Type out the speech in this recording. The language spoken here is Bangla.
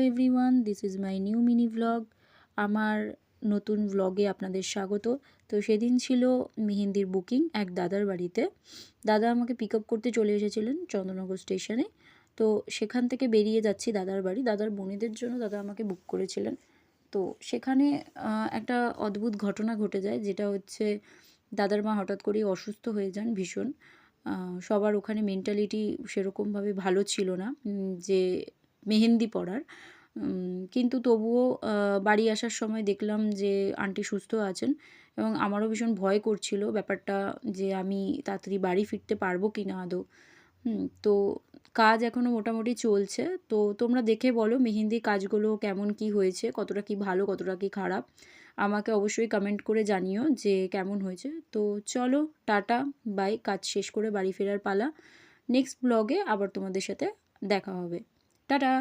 Everyone, this is my new mini vlog. আমার নতুন ভ্লগে আপনাদের স্বাগত। তো সেদিন ছিল মেহেন্দির বুকিং এক দাদার বাড়িতে। দাদা আমাকে পিক আপ করতে চলে এসেছিলেন চন্দ্রনগর স্টেশনে। তো সেখান থেকে বেরিয়ে যাচ্ছি দাদার বাড়ি। দাদার বোনেদের জন্য দাদা আমাকে বুক করেছিলেন। তো সেখানে একটা অদ্ভুত ঘটনা ঘটে যায়, যেটা হচ্ছে দাদার মা হঠাৎ করেই অসুস্থ হয়ে যান ভীষণ। সবার ওখানে মেন্টালিটি সেরকমভাবে ভালো ছিল না যে মেহেন্দি পরার। কিন্তু তবুও বাড়ি আসার সময় দেখলাম যে আন্টি সুস্থ আছেন এবং আমারও ভীষণ ভয় করছিল ব্যাপারটা, যে আমি তাড়াতাড়ি বাড়ি ফিরতে পারবো কি না আদৌ। তো কাজ এখনও মোটামুটি চলছে। তো তোমরা দেখে বলো মেহেন্দির কাজগুলো কেমন কি হয়েছে, কতটা কি ভালো, কতটা কি খারাপ। আমাকে অবশ্যই কমেন্ট করে জানিও যে কেমন হয়েছে। তো চলো, টাটা, বাই। কাজ শেষ করে বাড়ি ফেরার পালা। নেক্সট ব্লগে আবার তোমাদের সাথে দেখা হবে। টাটা।